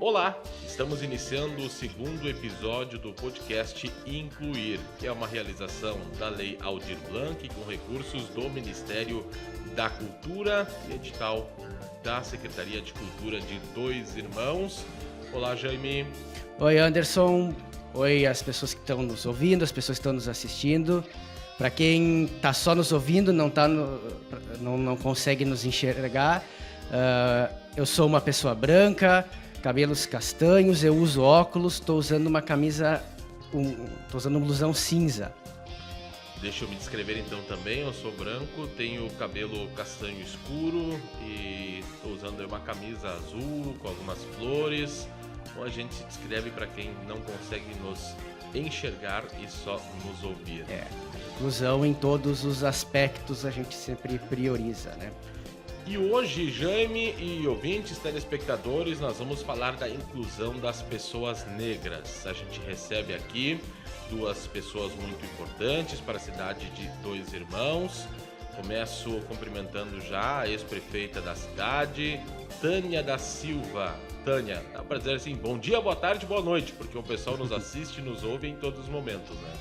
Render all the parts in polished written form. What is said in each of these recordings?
Olá, estamos iniciando o segundo episódio do podcast Incluir, que é uma realização da Lei Aldir Blanc com recursos do Ministério da Cultura e edital da Secretaria de Cultura de Dois Irmãos. Olá, Jaime. Oi, Anderson. Oi, as pessoas que estão nos ouvindo, as pessoas que estão nos assistindo. Para quem está só nos ouvindo, não consegue nos enxergar, eu sou uma pessoa branca, cabelos castanhos, eu uso óculos, estou usando uma camisa, estou usando um blusão cinza. Deixa eu me descrever então também, eu sou branco, tenho cabelo castanho escuro e estou usando uma camisa azul com algumas flores. Então a gente se descreve para quem não consegue nos enxergar e só nos ouvir. Inclusão em todos os aspectos a gente sempre prioriza, né? E hoje, Jaime e ouvintes, telespectadores, nós vamos falar da inclusão das pessoas negras. A gente recebe aqui duas pessoas muito importantes para a cidade de Dois Irmãos. Começo cumprimentando já a ex-prefeita da cidade, Tânia da Silva. Tânia, dá para dizer assim, bom dia, boa tarde, boa noite, porque o pessoal nos assiste e nos ouve em todos os momentos, né?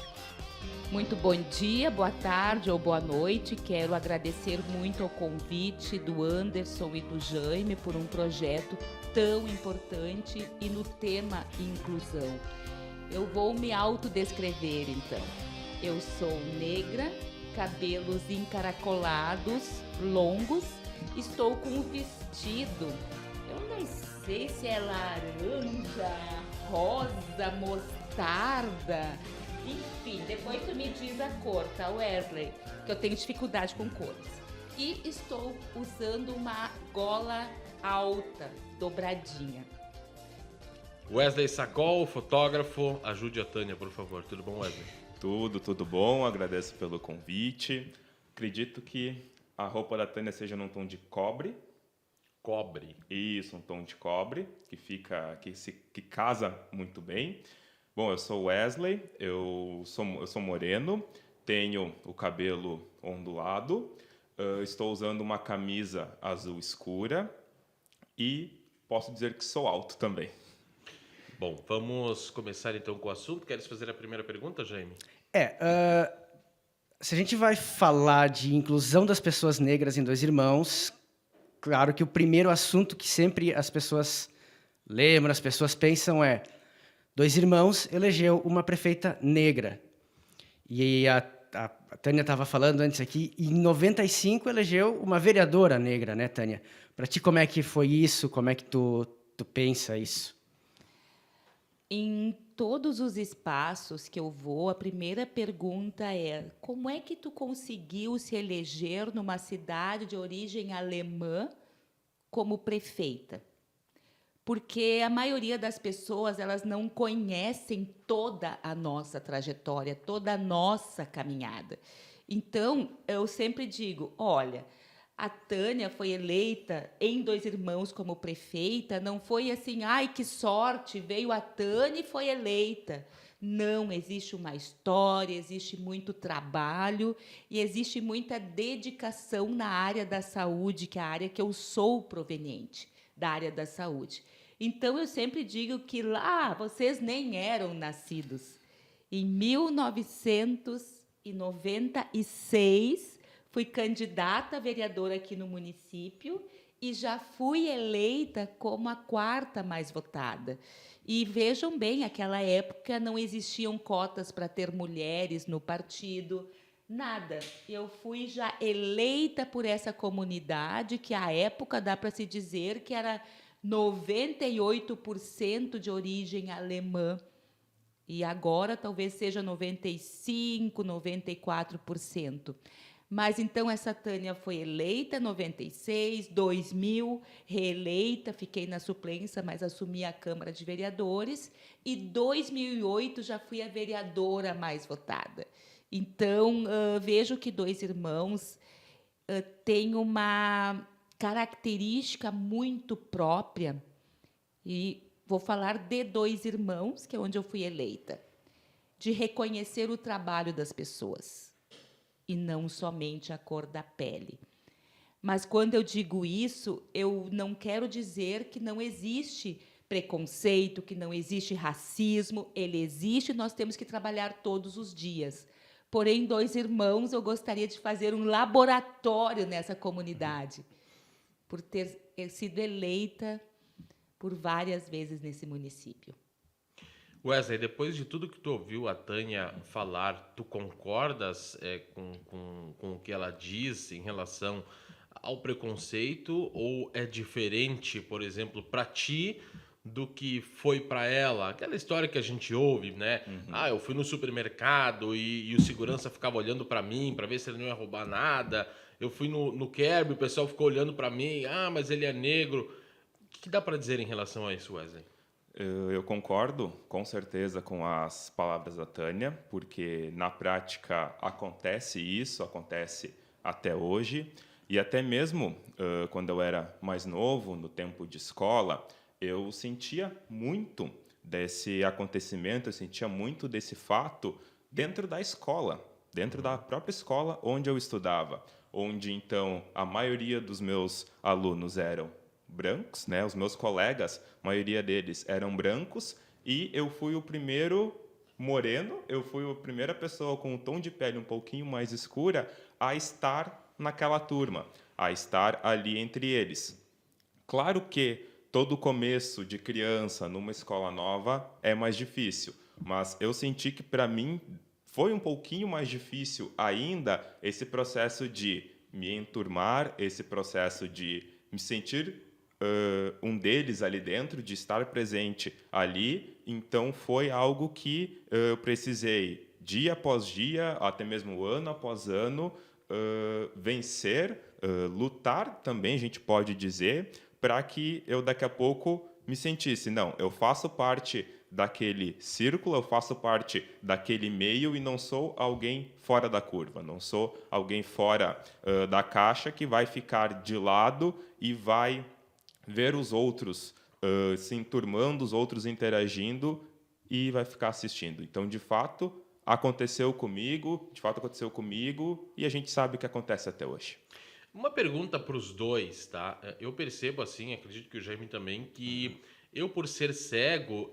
Muito bom dia, boa tarde ou boa noite. Quero agradecer muito ao convite do Anderson e do Jaime por um projeto tão importante e no tema inclusão. Eu vou me autodescrever então. Eu sou negra, cabelos encaracolados, longos, estou com um vestido, eu não sei se é laranja, rosa, mostarda. Enfim, depois tu me diz a cor, tá, Wesley? Que eu tenho dificuldade com cores. E estou usando uma gola alta, dobradinha. Wesley Sacol, fotógrafo, ajude a Tânia, por favor. Tudo bom, Wesley? Tudo bom. Agradeço pelo convite. Acredito que a roupa da Tânia seja num tom de cobre. Cobre. Isso, um tom de cobre, que casa muito bem. Bom, eu sou Wesley, eu sou moreno, tenho o cabelo ondulado, estou usando uma camisa azul escura e posso dizer que sou alto também. Bom, vamos começar então com o assunto. Queres fazer a primeira pergunta, Jaime? Se a gente vai falar de inclusão das pessoas negras em Dois Irmãos, claro que o primeiro assunto que sempre as pessoas lembram, as pessoas pensam é: Dois Irmãos elegeu uma prefeita negra. E a Tânia estava falando antes aqui, em 95 elegeu uma vereadora negra, né, Tânia? Para ti, como é que foi isso? Como é que tu pensa isso? Em todos os espaços que eu vou, a primeira pergunta é: como é que tu conseguiu se eleger numa cidade de origem alemã como prefeita? Porque a maioria das pessoas, elas não conhecem toda a nossa trajetória, toda a nossa caminhada. Então, eu sempre digo, olha, a Tânia foi eleita em Dois Irmãos como prefeita, não foi assim, ai, que sorte, veio a Tânia e foi eleita. Não, existe uma história, existe muito trabalho e existe muita dedicação na área da saúde, que é a área que eu sou proveniente, da área da saúde. Então, eu sempre digo que lá vocês nem eram nascidos. Em 1996, fui candidata a vereadora aqui no município e já fui eleita como a quarta mais votada. E vejam bem, naquela época não existiam cotas para ter mulheres no partido, nada. Eu fui já eleita por essa comunidade, que à época dá para se dizer que era 98% de origem alemã. E agora talvez seja 95%, 94%. Mas então essa Tânia foi eleita em 96, 2000, reeleita, fiquei na suplência, mas assumi a Câmara de Vereadores. E 2008 já fui a vereadora mais votada. Então, vejo que Dois Irmãos tem uma característica muito própria, e vou falar de Dois Irmãos, que é onde eu fui eleita, de reconhecer o trabalho das pessoas, e não somente a cor da pele. Mas, quando eu digo isso, eu não quero dizer que não existe preconceito, que não existe racismo. Ele existe, nós temos que trabalhar todos os dias. Porém, Dois Irmãos, eu gostaria de fazer um laboratório nessa comunidade, por ter sido eleita por várias vezes nesse município. Wesley, depois de tudo que tu ouviu a Tânia falar, tu concordas com o que ela diz em relação ao preconceito, ou é diferente, por exemplo, para ti do que foi para ela? Aquela história que a gente ouve, né? Eu fui no supermercado e o segurança ficava olhando para mim para ver se ele não ia roubar nada. Eu fui no Kerb, o pessoal ficou olhando para mim, mas ele é negro. O que dá para dizer em relação a isso, Wesley? Eu concordo, com certeza, com as palavras da Tânia, porque na prática acontece isso, acontece até hoje, e até mesmo quando eu era mais novo, no tempo de escola, eu sentia muito desse acontecimento, eu sentia muito desse fato dentro da escola, dentro da própria escola onde eu estudava, onde então a maioria dos meus alunos eram brancos, né? Os meus colegas, a maioria deles eram brancos, e eu fui o primeiro moreno, eu fui a primeira pessoa com um tom de pele um pouquinho mais escura a estar naquela turma, a estar ali entre eles. Claro que todo começo de criança numa escola nova é mais difícil, mas eu senti que para mim foi um pouquinho mais difícil ainda esse processo de me enturmar, esse processo de me sentir um deles ali dentro, de estar presente ali. Então, foi algo que eu precisei, dia após dia, até mesmo ano após ano, vencer, lutar também, a gente pode dizer, para que eu daqui a pouco me sentisse, não, eu faço parte daquele círculo, eu faço parte daquele meio e não sou alguém fora da curva, não sou alguém fora da caixa que vai ficar de lado e vai ver os outros se enturmando, os outros interagindo e vai ficar assistindo. Então, de fato, aconteceu comigo e a gente sabe o que acontece até hoje. Uma pergunta para os dois, tá? Eu percebo, assim, acredito que o Jaime também, que eu, por ser cego,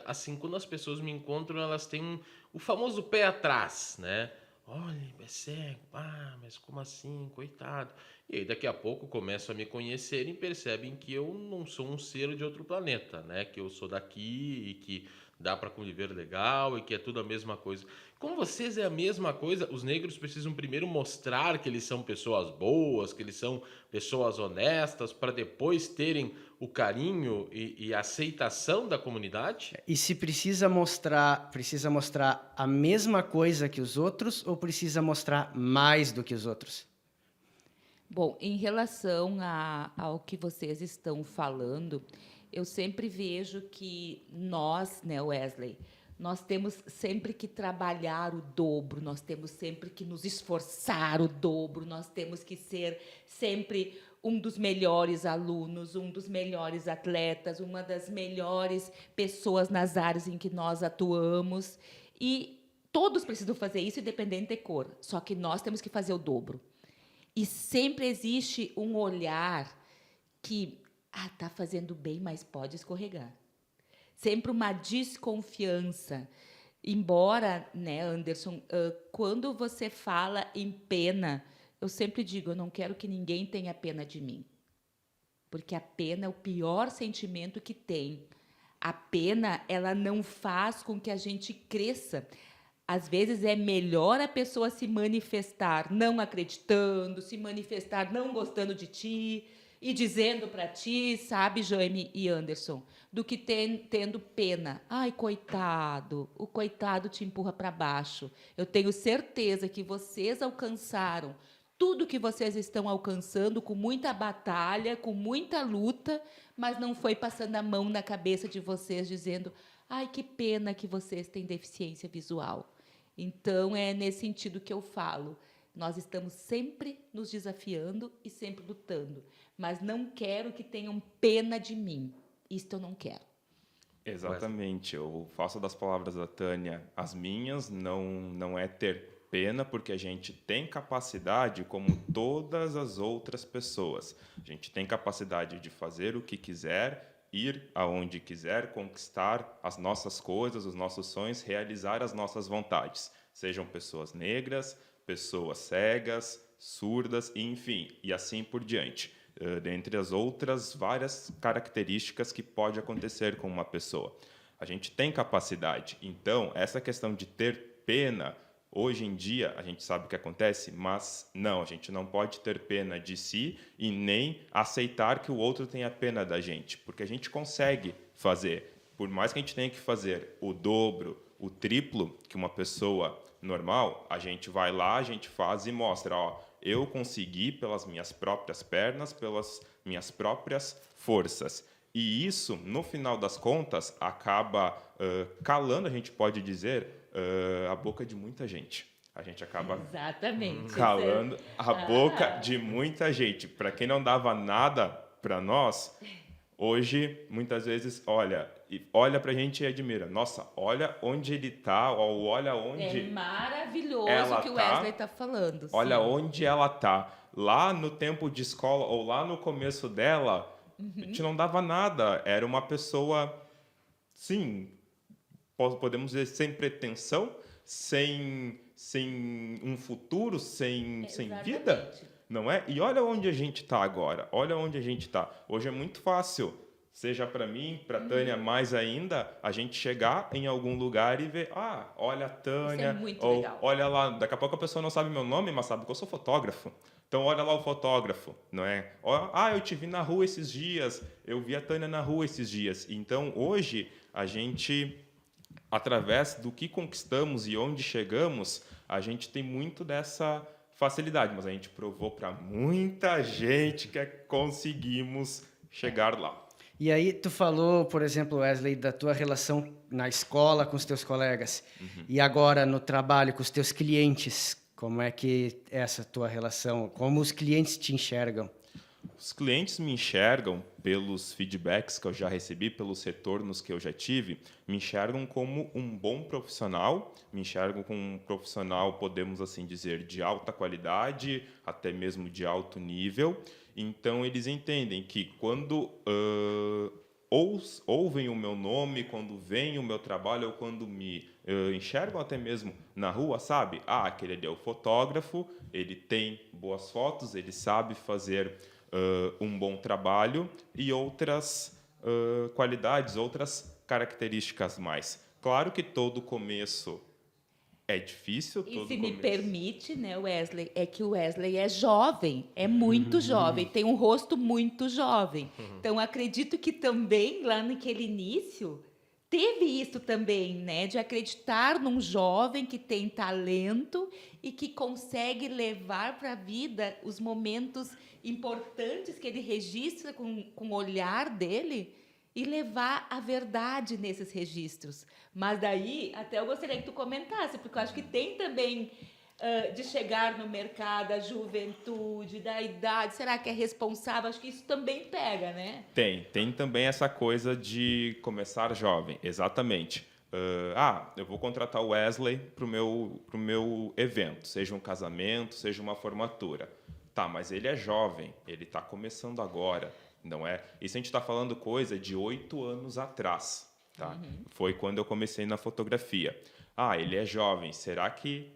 assim, quando as pessoas me encontram, elas têm o famoso pé atrás, né? Olha, é cego, mas como assim, coitado. E aí daqui a pouco começam a me conhecerem e percebem que eu não sou um ser de outro planeta, né? Que eu sou daqui e que dá para conviver legal e que é tudo a mesma coisa. Com vocês é a mesma coisa? Os negros precisam primeiro mostrar que eles são pessoas boas, que eles são pessoas honestas, para depois terem o carinho e a aceitação da comunidade? E se precisa mostrar a mesma coisa que os outros ou precisa mostrar mais do que os outros? Bom, em relação ao que vocês estão falando, eu sempre vejo que nós, né, Wesley, nós temos sempre que trabalhar o dobro, nós temos sempre que nos esforçar o dobro, nós temos que ser sempre um dos melhores alunos, um dos melhores atletas, uma das melhores pessoas nas áreas em que nós atuamos. E todos precisam fazer isso, independente de cor, só que nós temos que fazer o dobro. E sempre existe um olhar que está fazendo bem, mas pode escorregar. Sempre uma desconfiança. Embora, né, Anderson, quando você fala em pena, eu sempre digo, eu não quero que ninguém tenha pena de mim. Porque a pena é o pior sentimento que tem. A pena, ela não faz com que a gente cresça. Às vezes é melhor a pessoa se manifestar não acreditando, se manifestar não gostando de ti e dizendo para ti, sabe, Jaime e Anderson, do que tendo pena. Ai, coitado, o coitado te empurra para baixo. Eu tenho certeza que vocês alcançaram tudo que vocês estão alcançando com muita batalha, com muita luta, mas não foi passando a mão na cabeça de vocês dizendo: ai, que pena que vocês têm deficiência visual. Então, é nesse sentido que eu falo. Nós estamos sempre nos desafiando e sempre lutando, mas não quero que tenham pena de mim. Isto eu não quero. Exatamente. Eu faço das palavras da Tânia as minhas, não é ter pena, porque a gente tem capacidade como todas as outras pessoas. A gente tem capacidade de fazer o que quiser ir aonde quiser, conquistar as nossas coisas, os nossos sonhos, realizar as nossas vontades. Sejam pessoas negras, pessoas cegas, surdas, enfim, e assim por diante. Dentre as outras várias características que pode acontecer com uma pessoa. A gente tem capacidade. Então, essa questão de ter pena, hoje em dia, a gente sabe o que acontece, mas não, a gente não pode ter pena de si e nem aceitar que o outro tenha pena da gente, porque a gente consegue fazer. Por mais que a gente tenha que fazer o dobro, o triplo que uma pessoa normal, a gente vai lá, a gente faz e mostra, ó, eu consegui pelas minhas próprias pernas, pelas minhas próprias forças. E isso, no final das contas, acaba calando, a gente pode dizer, a boca de muita gente. A gente acaba Exatamente. calando a boca de muita gente. Para quem não dava nada para nós, hoje, muitas vezes, olha para a gente e admira. Nossa, olha onde ele está, ou olha onde... É maravilhoso ela o que o tá. Wesley está falando. Olha sim. onde ela está. Lá no tempo de escola, ou lá no começo dela, a gente não dava nada. Era uma pessoa, sim, podemos dizer, sem pretensão, sem um futuro, sem vida. Não é? E olha onde a gente está agora. Olha onde a gente está. Hoje é muito fácil, seja para mim, para a Tânia mais ainda, a gente chegar em algum lugar e ver, olha a Tânia, Isso é muito ou legal. olha lá, daqui a pouco a pessoa não sabe meu nome, mas sabe que eu sou fotógrafo. Então olha lá o fotógrafo, não é? Eu te vi na rua esses dias, eu vi a Tânia na rua esses dias. Então hoje a gente, através do que conquistamos e onde chegamos, a gente tem muito dessa facilidade, mas a gente provou para muita gente que conseguimos chegar lá. E aí tu falou, por exemplo, Wesley, da tua relação na escola com os teus colegas e agora no trabalho com os teus clientes. Como é que é essa tua relação? Como os clientes te enxergam? Os clientes me enxergam, pelos feedbacks que eu já recebi, pelos retornos que eu já tive, me enxergam como um bom profissional, me enxergam como um profissional, podemos assim dizer, de alta qualidade, até mesmo de alto nível. Então, eles entendem que quando ouvem o meu nome, quando veem o meu trabalho, ou quando me enxergam até mesmo na rua, sabe? Aquele ali é o fotógrafo, ele tem boas fotos, ele sabe fazer um bom trabalho e outras qualidades, outras características mais. Claro que todo começo é difícil. E se me permite, né, Wesley, é que o Wesley é jovem, é muito jovem, tem um rosto muito jovem. Então, acredito que também, lá naquele início, teve isso também, né, de acreditar num jovem que tem talento e que consegue levar para a vida os momentos importantes que ele registra com o olhar dele e levar a verdade nesses registros. Mas daí, até eu gostaria que tu comentasse, porque eu acho que tem também de chegar no mercado, a juventude, da idade, será que é responsável? Acho que isso também pega, né? Tem também essa coisa de começar jovem, exatamente. Eu vou contratar o Wesley pro meu evento, seja um casamento, seja uma formatura. Tá, mas ele é jovem, ele está começando agora, não é? Isso a gente está falando coisa de 8 anos atrás, tá? Foi quando eu comecei na fotografia. Ele é jovem, será que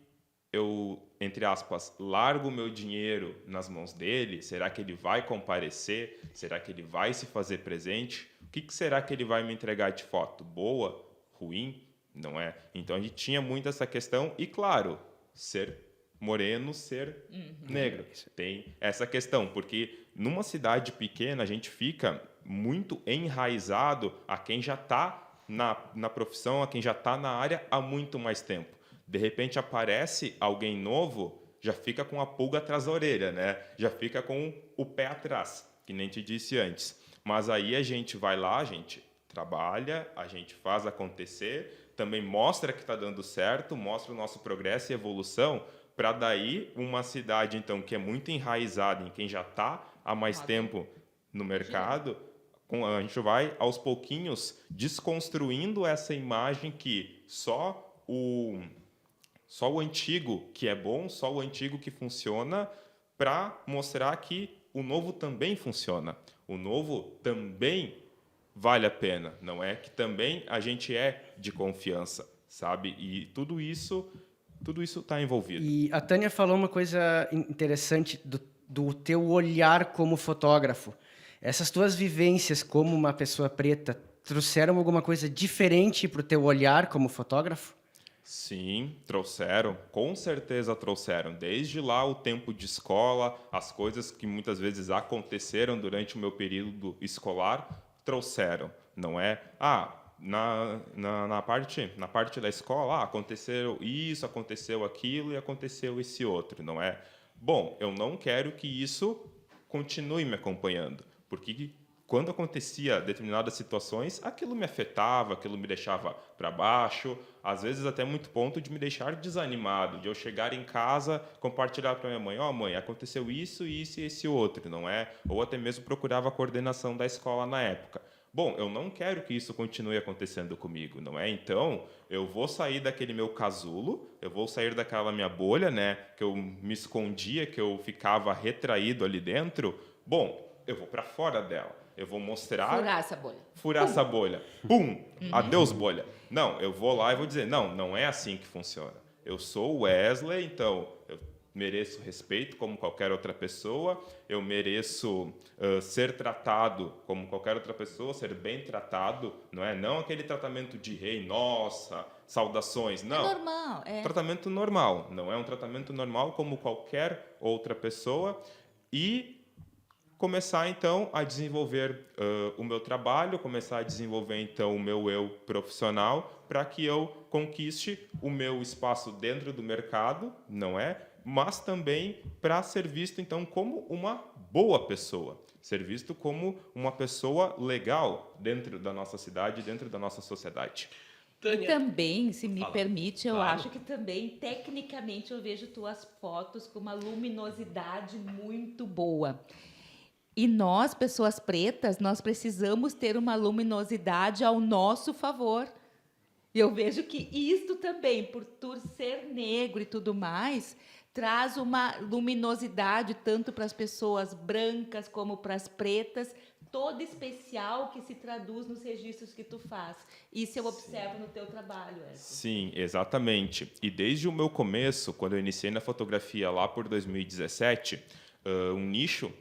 eu, entre aspas, largo o meu dinheiro nas mãos dele? Será que ele vai comparecer? Será que ele vai se fazer presente? O que será que ele vai me entregar de foto? Boa? Ruim? Não é? Então, a gente tinha muito essa questão e, claro, ser moreno, ser negro. Tem essa questão, porque numa cidade pequena a gente fica muito enraizado a quem já está na profissão, a quem já está na área há muito mais tempo. De repente aparece alguém novo, já fica com a pulga atrás da orelha, né? Já fica com o pé atrás, que nem te disse antes. Mas aí a gente vai lá, a gente trabalha, a gente faz acontecer, também mostra que está dando certo, mostra o nosso progresso e evolução, para daí uma cidade então que é muito enraizada em quem já está há mais tempo no mercado, a gente vai aos pouquinhos desconstruindo essa imagem que só o antigo que é bom, só o antigo que funciona, para mostrar que o novo também funciona. O novo também vale a pena, não é? Que também a gente é de confiança, sabe? E tudo isso está envolvido. E a Tânia falou uma coisa interessante do teu olhar como fotógrafo. Essas tuas vivências como uma pessoa preta trouxeram alguma coisa diferente para o teu olhar como fotógrafo? Sim, trouxeram, com certeza trouxeram. Desde lá o tempo de escola, as coisas que muitas vezes aconteceram durante o meu período escolar, trouxeram, não é? Na parte da escola, aconteceu isso, aconteceu aquilo e aconteceu esse outro, não é? Bom, eu não quero que isso continue me acompanhando, porque quando acontecia determinadas situações, aquilo me afetava, aquilo me deixava para baixo, às vezes até muito ponto de me deixar desanimado, de eu chegar em casa, compartilhar para minha mãe, mãe, aconteceu isso, isso e esse outro, não é? Ou até mesmo procurava a coordenação da escola na época. Bom, eu não quero que isso continue acontecendo comigo, não é? Então, eu vou sair daquele meu casulo, eu vou sair daquela minha bolha, né, que eu me escondia, que eu ficava retraído ali dentro. Bom, eu vou para fora dela. Eu vou mostrar... Furar essa bolha. Furar essa bolha. Pum! Adeus, bolha. Não, eu vou lá e vou dizer, não é assim que funciona. Eu sou o Wesley, então eu mereço respeito como qualquer outra pessoa, eu mereço ser tratado como qualquer outra pessoa, ser bem tratado, não é? Não aquele tratamento de rei, nossa, saudações, não. É normal, é. Tratamento normal, não é um tratamento normal como qualquer outra pessoa e começar, então, a desenvolver o meu trabalho, começar a desenvolver, então, o meu eu profissional para que eu conquiste o meu espaço dentro do mercado, não é? Mas também para ser visto, então, como uma boa pessoa, ser visto como uma pessoa legal dentro da nossa cidade, dentro da nossa sociedade. E também, se me permite, eu Claro. acho que também, tecnicamente, eu vejo tuas fotos com uma luminosidade muito boa. E nós, pessoas pretas, nós precisamos ter uma luminosidade ao nosso favor. E eu vejo que isto também, por tu ser negro e tudo mais, traz uma luminosidade tanto para as pessoas brancas como para as pretas, toda especial que se traduz nos registros que tu faz. Isso eu observo no teu trabalho, Wesley. Sim, exatamente. E desde o meu começo, quando eu iniciei na fotografia lá por 2017, um nicho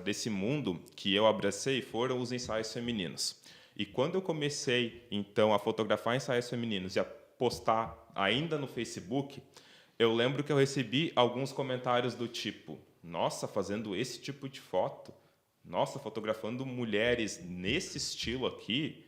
desse mundo que eu abracei foram os ensaios femininos. E quando eu comecei, então, a fotografar ensaios femininos e a postar ainda no Facebook, eu lembro que eu recebi alguns comentários do tipo, nossa, fazendo esse tipo de foto, nossa, fotografando mulheres nesse estilo aqui,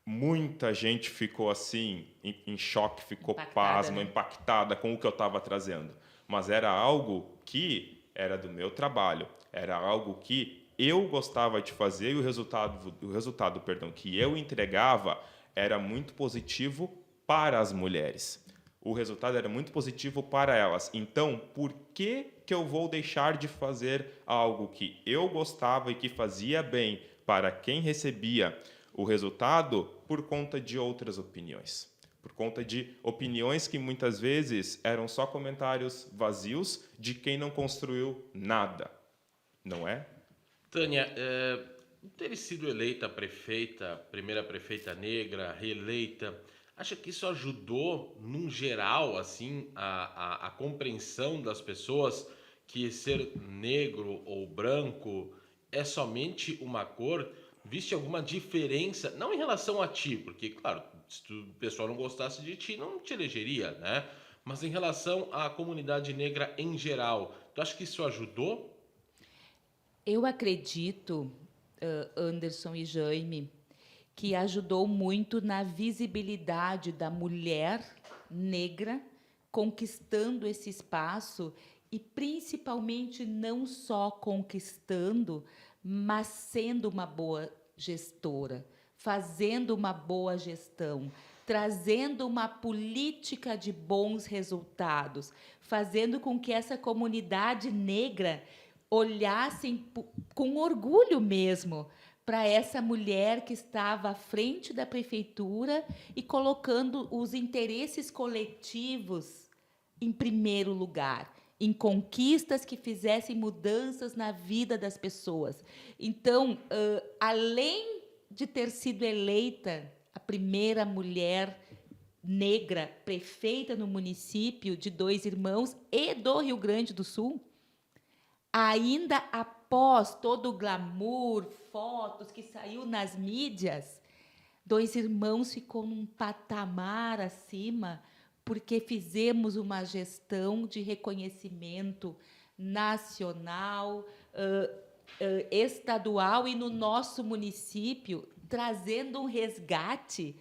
muita gente ficou assim, em choque, ficou pasma, impactada com o que eu estava trazendo. Mas era algo que era do meu trabalho, era algo que eu gostava de fazer e o resultado, que eu entregava era muito positivo para as mulheres. O resultado era muito positivo para elas. Então, por que eu vou deixar de fazer algo que eu gostava e que fazia bem para quem recebia o resultado por conta de outras opiniões? Por conta de opiniões que muitas vezes eram só comentários vazios de quem não construiu nada, não é? Tânia, ter sido eleita prefeita, primeira prefeita negra, reeleita, acha que isso ajudou, num geral, assim, a compreensão das pessoas que ser negro ou branco é somente uma cor? Viste alguma diferença, não em relação a ti, porque, claro, se o pessoal não gostasse de ti, não te elegeria, né? Mas em relação à comunidade negra em geral, tu acha que isso ajudou? Eu acredito, Anderson e Jaime, que ajudou muito na visibilidade da mulher negra conquistando esse espaço e, principalmente, não só conquistando, mas sendo uma boa gestora, fazendo uma boa gestão, trazendo uma política de bons resultados, fazendo com que essa comunidade negra olhassem com orgulho mesmo para essa mulher que estava à frente da prefeitura e colocando os interesses coletivos em primeiro lugar, em conquistas que fizessem mudanças na vida das pessoas. Então, além de ter sido eleita a primeira mulher negra prefeita no município de Dois Irmãos e do Rio Grande do Sul, ainda após todo o glamour, fotos que saiu nas mídias, Dois Irmãos ficou num patamar acima porque fizemos uma gestão de reconhecimento nacional, estadual e no nosso município, trazendo um resgate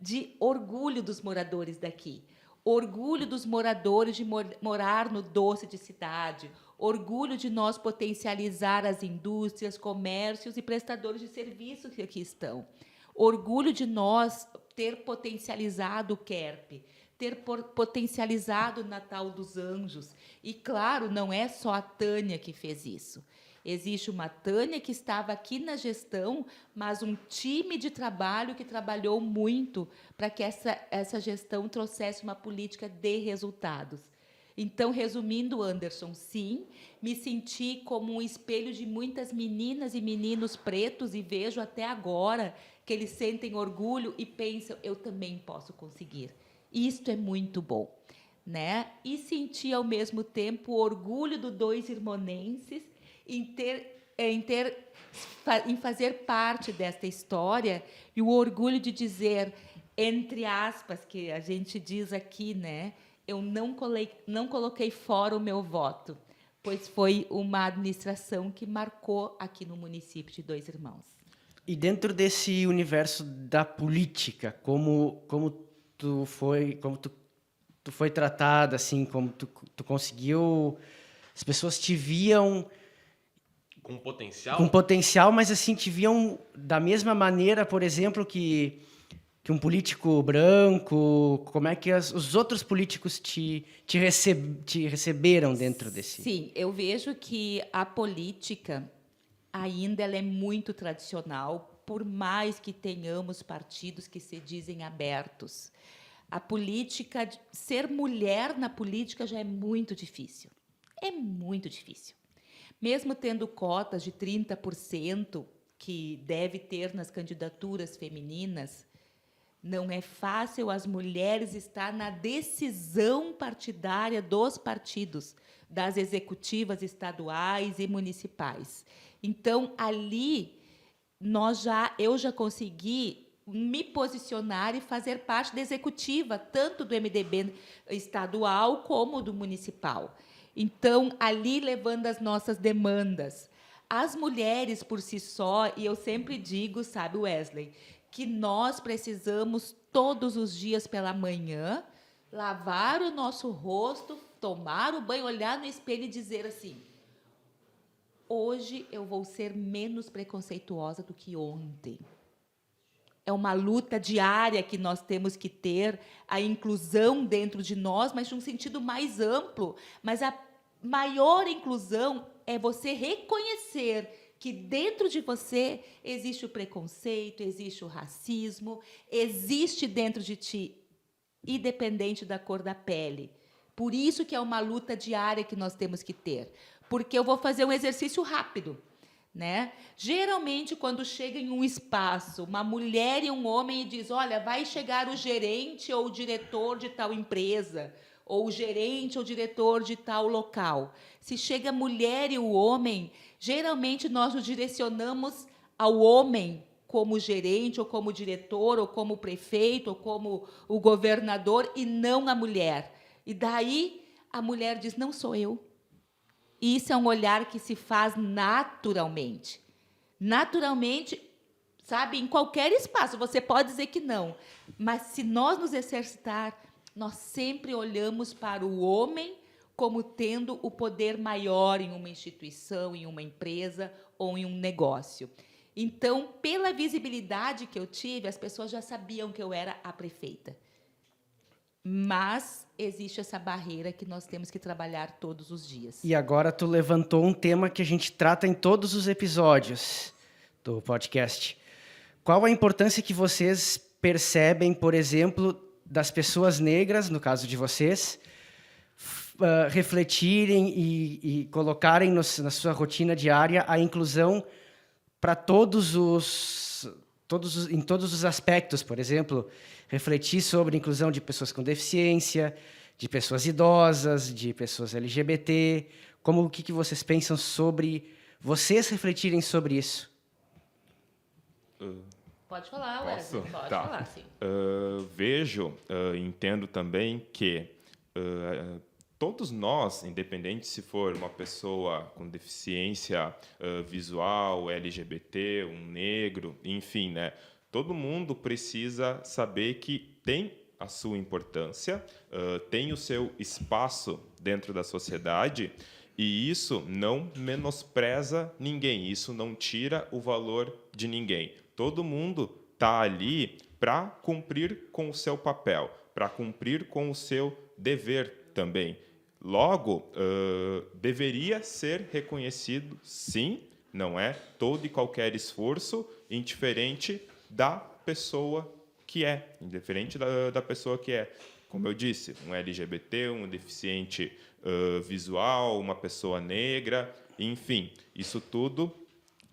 de orgulho dos moradores daqui, orgulho dos moradores de morar no doce de cidade, orgulho de nós potencializar as indústrias, comércios e prestadores de serviços que aqui estão, orgulho de nós ter potencializado o KERP, ter potencializado o Natal dos Anjos. E, claro, não é só a Tânia que fez isso. Existe uma Tânia que estava aqui na gestão, mas um time de trabalho que trabalhou muito para que essa gestão trouxesse uma política de resultados. Então, resumindo, Anderson, sim, me senti como um espelho de muitas meninas e meninos pretos e vejo até agora que eles sentem orgulho e pensam, eu também posso conseguir. Isto é muito bom, né? E senti, ao mesmo tempo, o orgulho do Dois Irmonenses em fazer parte desta história e o orgulho de dizer, entre aspas, que a gente diz aqui, né? Eu não coloquei fora o meu voto, pois foi uma administração que marcou aqui no município de Dois Irmãos. E dentro desse universo da política, como tu foi tratada, assim, como tu conseguiu, as pessoas te viam com potencial? Com potencial, mas assim te viam da mesma maneira, por exemplo, que um político branco, como é que os outros políticos te receberam dentro desse? Sim, eu vejo que a política ainda ela é muito tradicional, por mais que tenhamos partidos que se dizem abertos. A política, ser mulher na política já é muito difícil. É muito difícil. Mesmo tendo cotas de 30% que deve ter nas candidaturas femininas, não é fácil as mulheres estar na decisão partidária dos partidos, das executivas estaduais e municipais. Então, ali, eu já consegui me posicionar e fazer parte da executiva, tanto do MDB estadual como do municipal. Então, ali, levando as nossas demandas. As mulheres, por si só, e eu sempre digo, sabe, Wesley, que nós precisamos, todos os dias pela manhã, lavar o nosso rosto, tomar o banho, olhar no espelho e dizer assim, hoje eu vou ser menos preconceituosa do que ontem. É uma luta diária que nós temos que ter, a inclusão dentro de nós, mas de um sentido mais amplo. Mas a maior inclusão é você reconhecer que dentro de você existe o preconceito, existe o racismo, existe dentro de ti, independente da cor da pele. Por isso que é uma luta diária que nós temos que ter. Porque eu vou fazer um exercício rápido, né? Geralmente, quando chega em um espaço, uma mulher e um homem e diz, olha, vai chegar o gerente ou o diretor de tal empresa, ou o gerente ou diretor de tal local. Se chega a mulher e o homem, geralmente nós nos direcionamos ao homem como gerente, ou como diretor, ou como prefeito, ou como o governador, e não a mulher. E daí a mulher diz, não sou eu. E isso é um olhar que se faz naturalmente. Naturalmente, sabe, em qualquer espaço, você pode dizer que não. Mas se nós nos exercitar, nós sempre olhamos para o homem como tendo o poder maior em uma instituição, em uma empresa ou em um negócio. Então, pela visibilidade que eu tive, as pessoas já sabiam que eu era a prefeita. Mas existe essa barreira que nós temos que trabalhar todos os dias. E agora tu levantou um tema que a gente trata em todos os episódios do podcast. Qual a importância que vocês percebem, por exemplo, das pessoas negras, no caso de vocês, refletirem e colocarem na sua rotina diária a inclusão para todos em todos os aspectos, por exemplo, refletir sobre a inclusão de pessoas com deficiência, de pessoas idosas, de pessoas LGBT. O que vocês pensam sobre vocês refletirem sobre isso? Pode falar, Posso? Wesley. Pode Tá. falar, sim. Vejo, entendo também que todos nós, independente se for uma pessoa com deficiência visual, LGBT, um negro, enfim, né? Todo mundo precisa saber que tem a sua importância, tem o seu espaço dentro da sociedade, e isso não menospreza ninguém, isso não tira o valor de ninguém. Todo mundo está ali para cumprir com o seu papel, para cumprir com o seu dever também. Logo, deveria ser reconhecido, sim, não é todo e qualquer esforço, indiferente da pessoa que é, indiferente da pessoa que é. Como eu disse, um LGBT, um deficiente visual, uma pessoa negra, enfim, isso tudo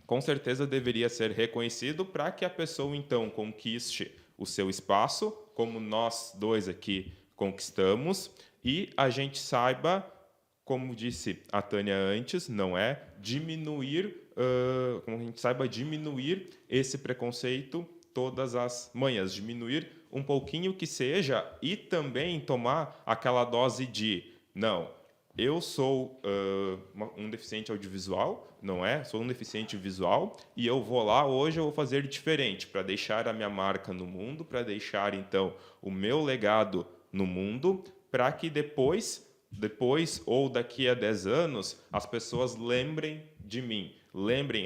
com certeza deveria ser reconhecido para que a pessoa, então, conquiste o seu espaço, como nós dois aqui conquistamos, e a gente saiba, como disse a Tânia antes, não é diminuir, como a gente saiba diminuir esse preconceito todas as manhãs, diminuir um pouquinho que seja, e também tomar aquela dose de, não, eu sou um deficiente audiovisual, não é? Sou um deficiente visual e eu vou lá, hoje eu vou fazer diferente para deixar a minha marca no mundo, para deixar, então, o meu legado no mundo, para que depois ou daqui a 10 anos, as pessoas lembrem de mim. Lembrem,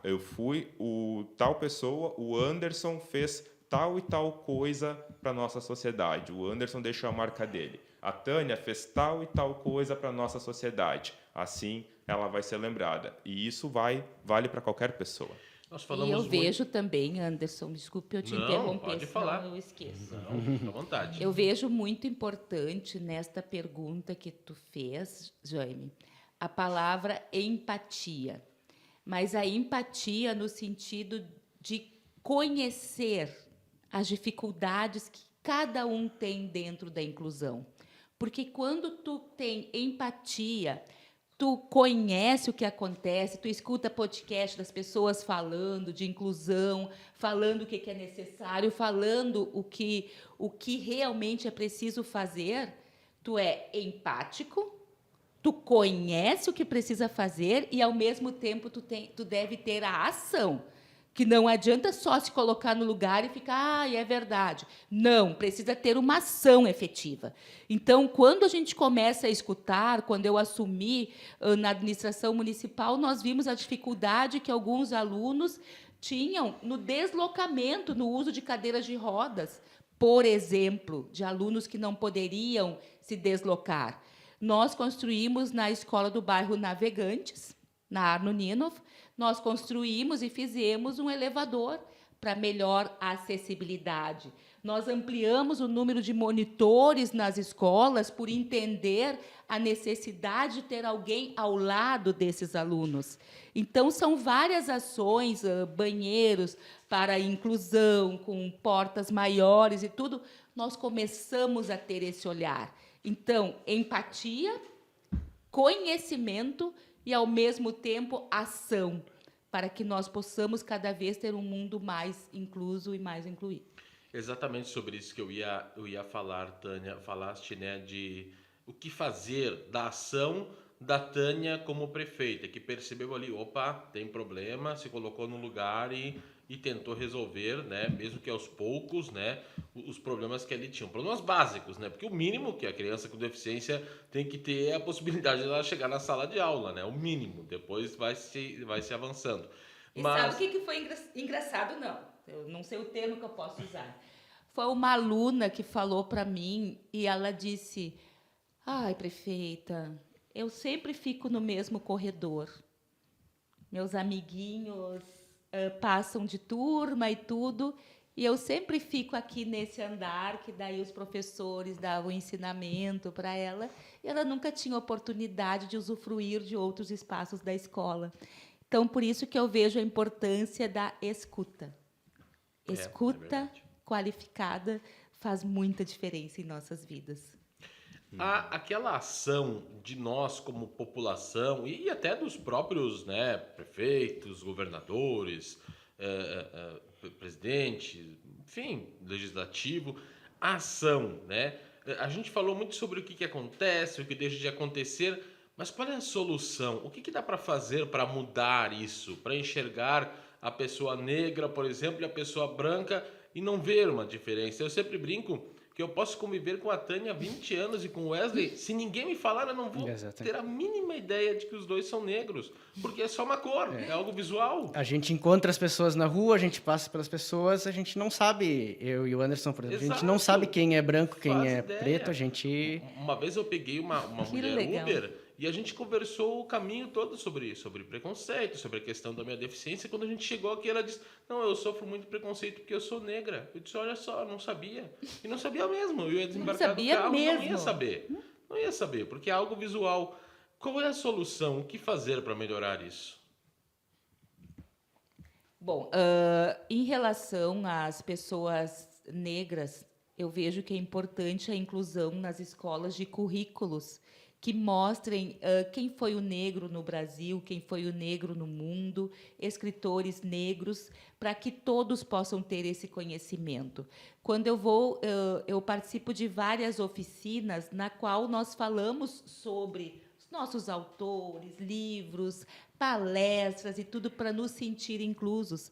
eu fui o tal pessoa, o Anderson fez tal e tal coisa para a nossa sociedade. O Anderson deixou a marca dele. A Tânia fez tal e tal coisa para a nossa sociedade. Assim, ela vai ser lembrada. E isso vale para qualquer pessoa. Nós E falamos eu muito... vejo também, Anderson, desculpe eu te interromper, pode senão falar. eu esqueço. Não, fica à vontade. Eu vejo muito importante nesta pergunta que tu fez, Jaime, a palavra empatia. Mas a empatia no sentido de conhecer as dificuldades que cada um tem dentro da inclusão. Porque quando tu tem empatia, tu conhece o que acontece, tu escuta podcast das pessoas falando de inclusão, falando o que é necessário, falando o que realmente é preciso fazer, tu é empático, tu conhece o que precisa fazer e, ao mesmo tempo, tu deve ter a ação. Que não adianta só se colocar no lugar e ficar, é verdade. Não, precisa ter uma ação efetiva. Então, quando a gente começa a escutar, quando eu assumi na administração municipal, nós vimos a dificuldade que alguns alunos tinham no deslocamento, no uso de cadeiras de rodas, por exemplo, de alunos que não poderiam se deslocar. Nós construímos na escola do bairro Navegantes, na Arno Ninov, nós construímos e fizemos um elevador para melhor acessibilidade. Nós ampliamos o número de monitores nas escolas por entender a necessidade de ter alguém ao lado desses alunos. Então, são várias ações, banheiros para a inclusão, com portas maiores e tudo, nós começamos a ter esse olhar. Então, empatia, conhecimento e, ao mesmo tempo, ação, para que nós possamos cada vez ter um mundo mais incluso e mais incluído. Exatamente sobre isso que eu ia falar, Tânia. Falaste, né, de o que fazer da ação da Tânia como prefeita, que percebeu ali, opa, tem problema, se colocou no lugar e tentou resolver, né, mesmo que aos poucos, né, os problemas que ali tinham. Problemas básicos, né, porque o mínimo que a criança com deficiência tem que ter é a possibilidade de ela chegar na sala de aula, né, o mínimo. Depois vai se avançando. E sabe o que foi engraçado? Não, eu não sei o termo que eu posso usar. Foi uma aluna que falou para mim e ela disse, ai, prefeita, eu sempre fico no mesmo corredor. Meus amiguinhos passam de turma e tudo, e eu sempre fico aqui nesse andar, que daí os professores davam ensinamento para ela, e ela nunca tinha oportunidade de usufruir de outros espaços da escola. Então, por isso que eu vejo a importância da escuta. Escuta verdade. qualificada faz muita diferença em nossas vidas. Aquela ação de nós como população e até dos próprios, né, prefeitos, governadores, presidente, enfim, legislativo, a ação, né? A gente falou muito sobre o que acontece, o que deixa de acontecer, mas qual é a solução? O que dá para fazer para mudar isso, para enxergar a pessoa negra, por exemplo, e a pessoa branca e não ver uma diferença? Eu sempre brinco que eu posso conviver com a Tânia há 20 anos e com o Wesley, se ninguém me falar, eu não vou ter a mínima ideia de que os dois são negros, porque é só uma cor, é algo visual. A gente encontra as pessoas na rua, a gente passa pelas pessoas, a gente não sabe, eu e o Anderson, por exemplo, a gente não sabe quem é branco, quem é preto, a gente... Uma vez eu peguei uma mulher legal. Uber e a gente conversou o caminho todo sobre preconceito, sobre a questão da minha deficiência. Quando a gente chegou aqui, ela disse, não, eu sofro muito preconceito porque eu sou negra. Eu disse, olha só, não sabia. E não sabia mesmo. Eu ia desembarcar do carro, não ia saber. Não ia saber, porque é algo visual. Qual é a solução? O que fazer para melhorar isso? Bom, em relação às pessoas negras, eu vejo que é importante a inclusão nas escolas de currículos que mostrem quem foi o negro no Brasil, quem foi o negro no mundo, escritores negros, para que todos possam ter esse conhecimento. Quando eu participo de várias oficinas na qual nós falamos sobre os nossos autores, livros, palestras e tudo para nos sentir inclusos.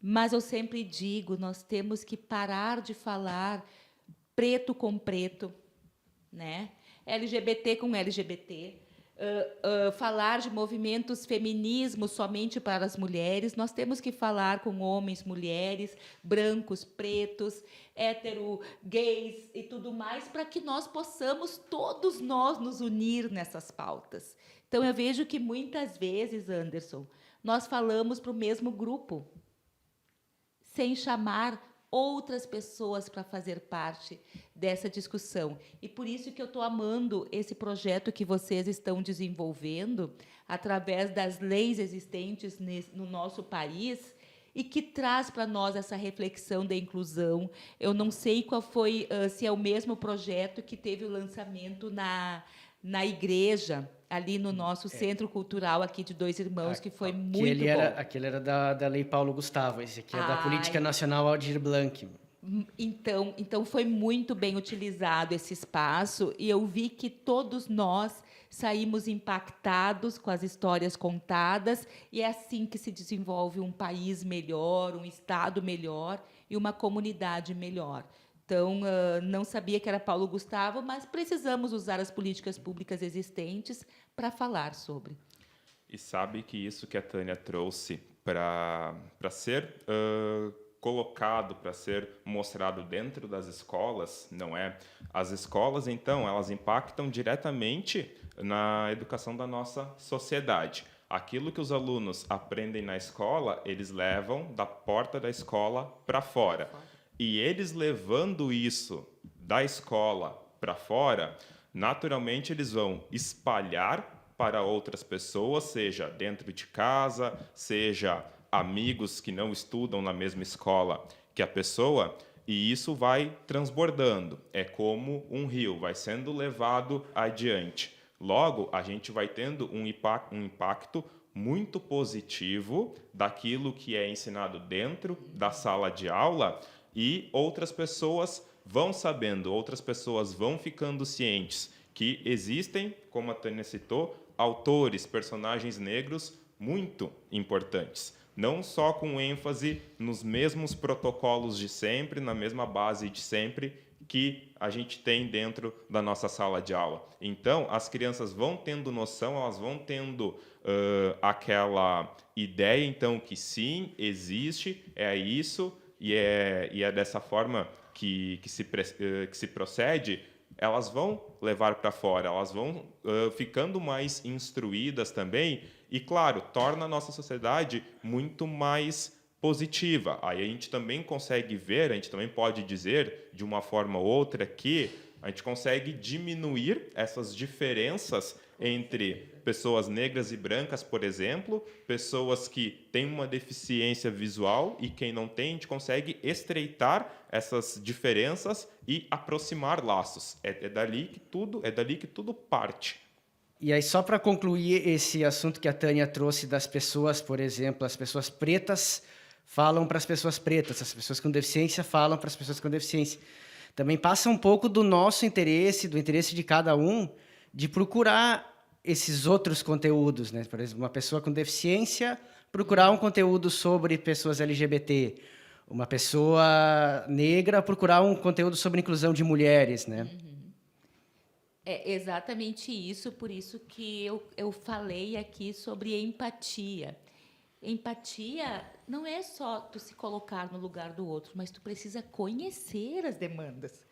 Mas eu sempre digo, nós temos que parar de falar preto com preto, né? LGBT com LGBT, falar de movimentos feminismos somente para as mulheres. Nós temos que falar com homens, mulheres, brancos, pretos, hétero, gays e tudo mais, para que nós possamos, todos nós, nos unir nessas pautas. Então, eu vejo que, muitas vezes, Anderson, nós falamos para o mesmo grupo, sem chamar outras pessoas para fazer parte dessa discussão. E por isso que eu estou amando esse projeto que vocês estão desenvolvendo através das leis existentes no nosso país e que traz para nós essa reflexão da inclusão. Eu não sei qual foi, se é o mesmo projeto que teve o lançamento na igreja, ali no nosso Centro Cultural aqui de Dois Irmãos, que foi muito bom. Aquele era da Lei Paulo Gustavo, esse aqui é da Política Nacional Aldir Blanc. Então, foi muito bem utilizado esse espaço, e eu vi que todos nós saímos impactados com as histórias contadas, e é assim que se desenvolve um país melhor, um Estado melhor e uma comunidade melhor. Então, não sabia que era Paulo Gustavo, mas precisamos usar as políticas públicas existentes para falar sobre. E sabe que isso que a Tânia trouxe para ser colocado, para ser mostrado dentro das escolas, não é? As escolas, então, elas impactam diretamente na educação da nossa sociedade. Aquilo que os alunos aprendem na escola, eles levam da porta da escola para fora. E eles levando isso da escola para fora, naturalmente eles vão espalhar para outras pessoas, seja dentro de casa, seja amigos que não estudam na mesma escola que a pessoa, e isso vai transbordando. É como um rio, vai sendo levado adiante. Logo, a gente vai tendo um impacto muito positivo daquilo que é ensinado dentro da sala de aula, e outras pessoas vão sabendo, outras pessoas vão ficando cientes que existem, como a Tânia citou, autores, personagens negros muito importantes. Não só com ênfase nos mesmos protocolos de sempre, na mesma base de sempre que a gente tem dentro da nossa sala de aula. Então, as crianças vão tendo noção, elas vão tendo aquela ideia, então, que sim, existe, é isso, e é dessa forma que se procede. Elas vão levar para fora, elas vão ficando mais instruídas também, e, claro, torna a nossa sociedade muito mais positiva. Aí a gente também consegue ver, a gente também pode dizer, de uma forma ou outra, que a gente consegue diminuir essas diferenças entre pessoas negras e brancas, por exemplo, pessoas que têm uma deficiência visual e quem não tem, a gente consegue estreitar essas diferenças e aproximar laços. É dali que tudo parte. E aí, só para concluir esse assunto que a Tânia trouxe das pessoas, por exemplo, as pessoas pretas falam para as pessoas pretas, as pessoas com deficiência falam para as pessoas com deficiência. Também passa um pouco do nosso interesse, do interesse de cada um, de procurar esses outros conteúdos, né? Por exemplo, uma pessoa com deficiência procurar um conteúdo sobre pessoas LGBT, uma pessoa negra procurar um conteúdo sobre inclusão de mulheres, né? É exatamente isso, por isso que eu falei aqui sobre empatia. Empatia não é só tu se colocar no lugar do outro, mas tu precisa conhecer as demandas.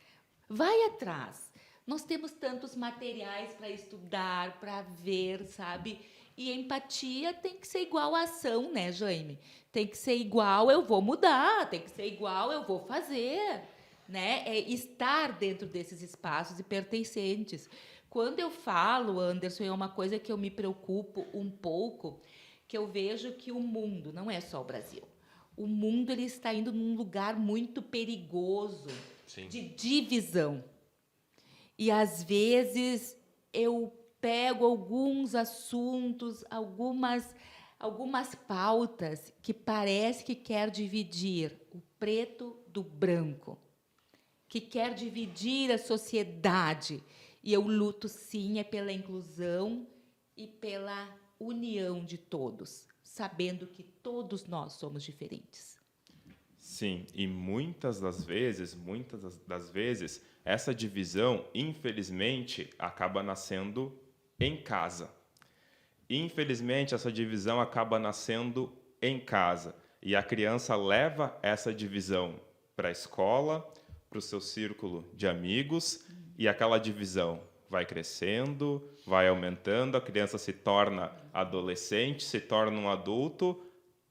Vai atrás. Nós temos tantos materiais para estudar, para ver, sabe? E empatia tem que ser igual a ação, né, Jaime? Tem que ser igual, eu vou mudar, tem que ser igual, eu vou fazer, né? É estar dentro desses espaços e pertencentes. Quando eu falo, Anderson, é uma coisa que eu me preocupo um pouco, que eu vejo que o mundo, não é só o Brasil, o mundo ele está indo num lugar muito perigoso, Sim. de divisão. E, às vezes, eu pego alguns assuntos, algumas pautas que parece que quer dividir o preto do branco, que quer dividir a sociedade. E eu luto, sim, é pela inclusão e pela união de todos, sabendo que todos nós somos diferentes. Sim, e muitas das vezes, essa divisão, infelizmente, acaba nascendo em casa. Infelizmente, essa divisão acaba nascendo em casa. E a criança leva essa divisão para a escola, para o seu círculo de amigos, e aquela divisão vai crescendo, vai aumentando, a criança se torna adolescente, se torna um adulto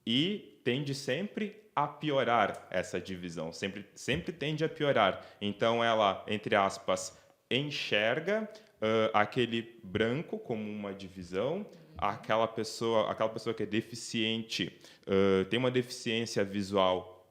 e tende sempre a piorar essa divisão, sempre tende a piorar. Então, ela, entre aspas, enxerga aquele branco como uma divisão, aquela pessoa que é deficiente tem uma deficiência visual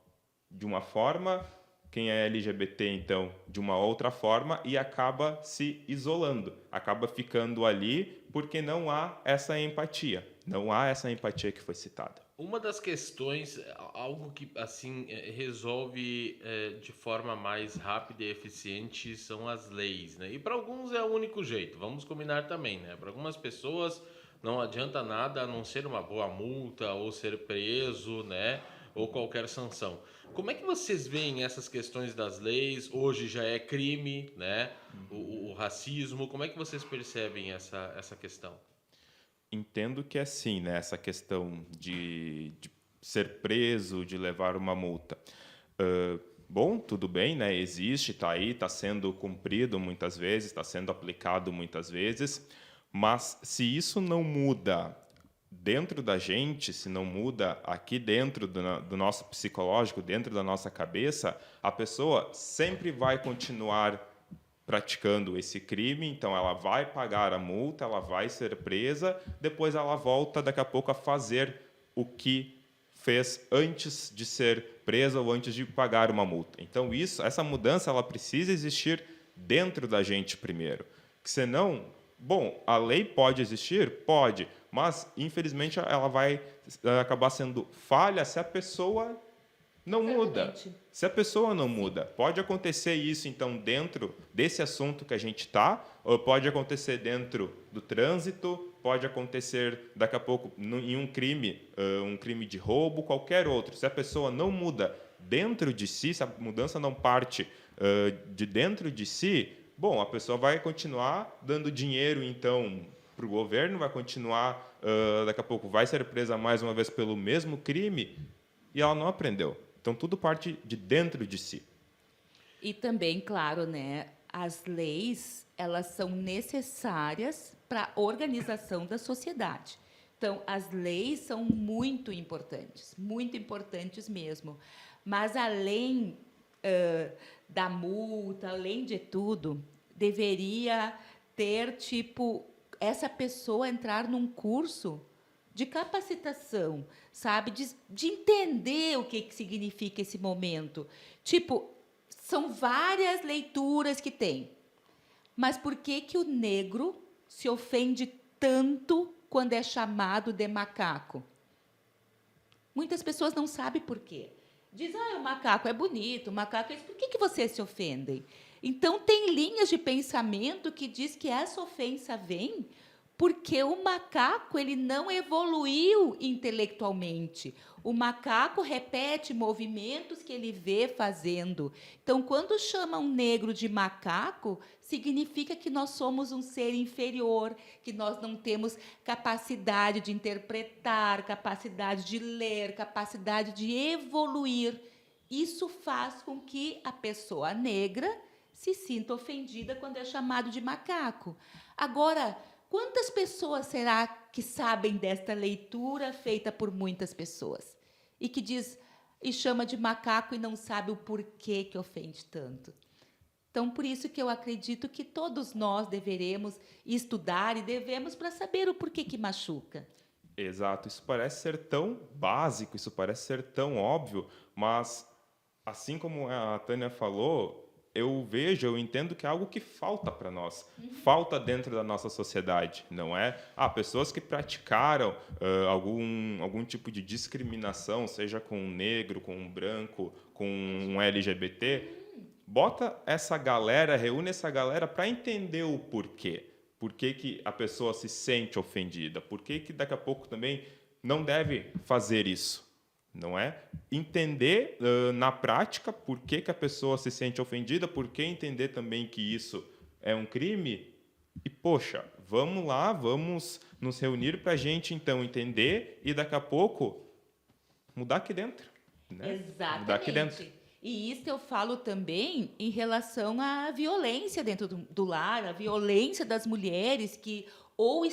de uma forma, quem é LGBT, então, de uma outra forma, e acaba se isolando, acaba ficando ali porque não há essa empatia. Não há essa empatia que foi citada. Uma das questões, algo que assim resolve de forma mais rápida e eficiente são as leis, né? E para alguns é o único jeito, vamos combinar também, né? Para algumas pessoas não adianta nada a não ser uma boa multa ou ser preso, né? Ou qualquer sanção. Como é que vocês veem essas questões das leis? Hoje já é crime, né? O racismo. Como é que vocês percebem essa questão? Entendo que é assim, né? Essa questão de ser preso, de levar uma multa. Bom, tudo bem, né? Existe, está aí, está sendo cumprido muitas vezes, está sendo aplicado muitas vezes, mas se isso não muda dentro da gente, se não muda aqui dentro do nosso psicológico, dentro da nossa cabeça, a pessoa sempre vai continuar praticando esse crime, então ela vai pagar a multa, ela vai ser presa, depois ela volta daqui a pouco a fazer o que fez antes de ser presa ou antes de pagar uma multa. Então essa mudança ela precisa existir dentro da gente primeiro, que senão, bom, a lei pode existir? Pode, mas infelizmente ela vai acabar sendo falha se a pessoa não muda. Se a pessoa não muda, pode acontecer isso, então, dentro desse assunto que a gente está, ou pode acontecer dentro do trânsito, pode acontecer, daqui a pouco, em um crime de roubo, qualquer outro. Se a pessoa não muda dentro de si, se a mudança não parte de dentro de si, bom, a pessoa vai continuar dando dinheiro, então, para o governo, vai continuar, daqui a pouco, vai ser presa mais uma vez pelo mesmo crime, e ela não aprendeu. Então, tudo parte de dentro de si. E também, claro, né, as leis, elas são necessárias para a organização da sociedade. Então, as leis são muito importantes mesmo. Mas, além da multa, além de tudo, deveria ter, tipo, essa pessoa entrar num curso de capacitação, sabe? De entender o que significa esse momento. Tipo, são várias leituras que tem. Mas por que o negro se ofende tanto quando é chamado de macaco? Muitas pessoas não sabem por quê. Diz, o macaco é bonito, o macaco é isso. Por que vocês se ofendem? Então, tem linhas de pensamento que diz que essa ofensa vem porque o macaco ele não evoluiu intelectualmente. O macaco repete movimentos que ele vê fazendo. Então, quando chama um negro de macaco, significa que nós somos um ser inferior, que nós não temos capacidade de interpretar, capacidade de ler, capacidade de evoluir. Isso faz com que a pessoa negra se sinta ofendida quando é chamado de macaco. Agora, quantas pessoas será que sabem desta leitura feita por muitas pessoas? E que diz e chama de macaco e não sabe o porquê que ofende tanto. Então, por isso que eu acredito que todos nós deveremos estudar e devemos para saber o porquê que machuca. Exato. Isso parece ser tão básico, isso parece ser tão óbvio, mas, assim como a Tânia falou, eu entendo que é algo que falta para nós, falta dentro da nossa sociedade, não é? Pessoas que praticaram algum tipo de discriminação, seja com um negro, com um branco, com um LGBT, bota essa galera, reúne essa galera para entender o porquê. Por que a pessoa se sente ofendida? Por que daqui a pouco também não deve fazer isso? Não é? Entender na prática por que a pessoa se sente ofendida, por que entender também que isso é um crime. E, poxa, vamos lá, vamos nos reunir para a gente, então, entender e, daqui a pouco, mudar aqui dentro. Né? Exatamente. Mudar aqui dentro. E isso eu falo também em relação à violência dentro do lar, a violência das mulheres que ou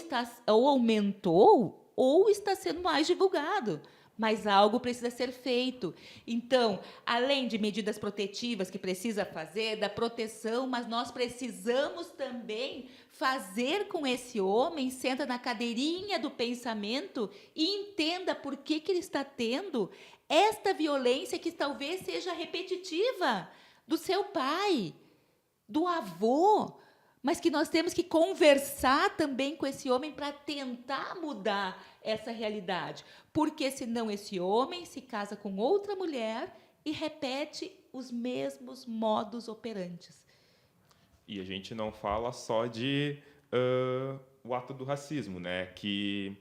aumentou ou está sendo mais divulgado. Mas algo precisa ser feito. Então, além de medidas protetivas que precisa fazer, da proteção, mas nós precisamos também fazer com esse homem, senta na cadeirinha do pensamento e entenda por que ele está tendo esta violência que talvez seja repetitiva do seu pai, do avô, mas que nós temos que conversar também com esse homem para tentar mudar essa realidade. Porque senão esse homem se casa com outra mulher e repete os mesmos modus operantes. E a gente não fala só de o ato do racismo, né? Que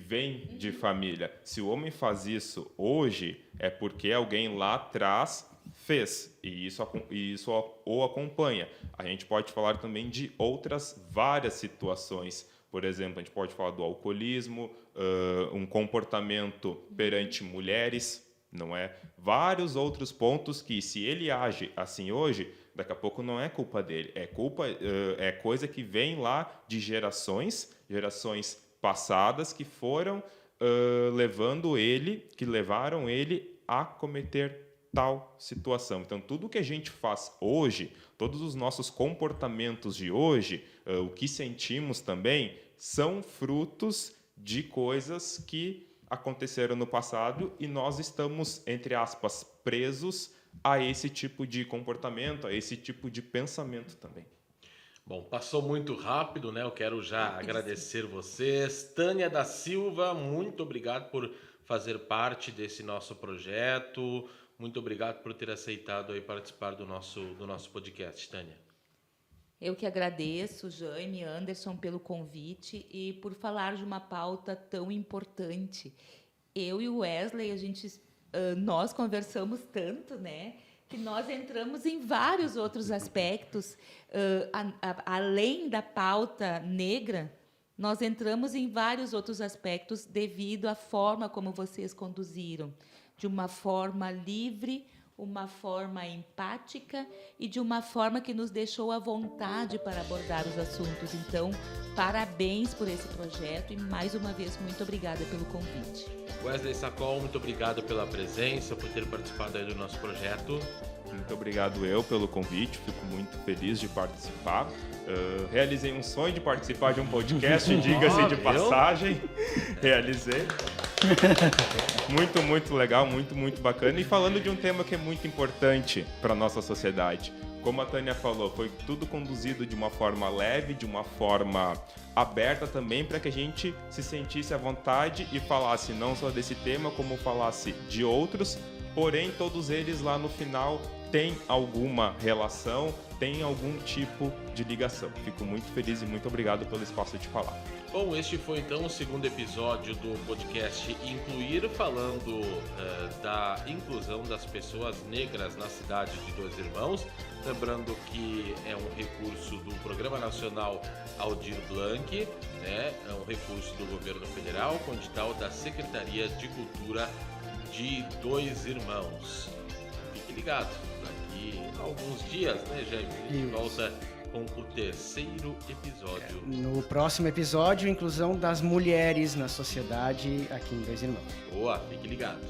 vem de família. Se o homem faz isso hoje, é porque alguém lá atrás fez, e isso o acompanha. A gente pode falar também de outras várias situações. Por exemplo, a gente pode falar do alcoolismo, um comportamento perante mulheres, não é? Vários outros pontos que, se ele age assim hoje, daqui a pouco não é culpa dele, é coisa que vem lá de gerações passadas que foram levaram ele a cometer tal situação. Então, tudo que a gente faz hoje, todos os nossos comportamentos de hoje, o que sentimos também, são frutos de coisas que aconteceram no passado e nós estamos, entre aspas, presos a esse tipo de comportamento, a esse tipo de pensamento também. Bom, passou muito rápido, né? Eu quero já agradecer vocês. Tânia da Silva, muito obrigado por fazer parte desse nosso projeto. Muito obrigado por ter aceitado aí participar do nosso podcast, Tânia. Eu que agradeço, Jaime, Anderson, pelo convite e por falar de uma pauta tão importante. Eu e o Wesley, nós conversamos tanto, né, que nós entramos em vários outros aspectos, além da pauta negra, nós entramos em vários outros aspectos devido à forma como vocês conduziram, de uma forma livre, uma forma empática e de uma forma que nos deixou à vontade para abordar os assuntos. Então, parabéns por esse projeto e, mais uma vez, muito obrigada pelo convite. Wesley Sacol, muito obrigado pela presença, por ter participado aí do nosso projeto. Muito obrigado pelo convite, fico muito feliz de participar. Realizei um sonho de participar de um podcast, diga-se de passagem. Realizei. Muito legal, muito bacana. E falando de um tema que é muito importante para a nossa sociedade. Como a Tânia falou, foi tudo conduzido de uma forma leve, de uma forma aberta também, para que a gente se sentisse à vontade e falasse não só desse tema, como falasse de outros, porém todos eles lá no final têm alguma relação, têm algum tipo de ligação. Fico muito feliz e muito obrigado pelo espaço de falar. Bom, este foi então o segundo episódio do podcast Incluir, falando da inclusão das pessoas negras na cidade de Dois Irmãos. Lembrando que é um recurso do Programa Nacional Aldir Blanc, né? É um recurso do Governo Federal, com edital da Secretaria de Cultura de Dois Irmãos. Fique ligado, daqui a alguns dias, né, Jaime? A gente volta com o terceiro episódio. No próximo episódio, inclusão das mulheres na sociedade aqui em Dois Irmãos. Boa, fique ligado.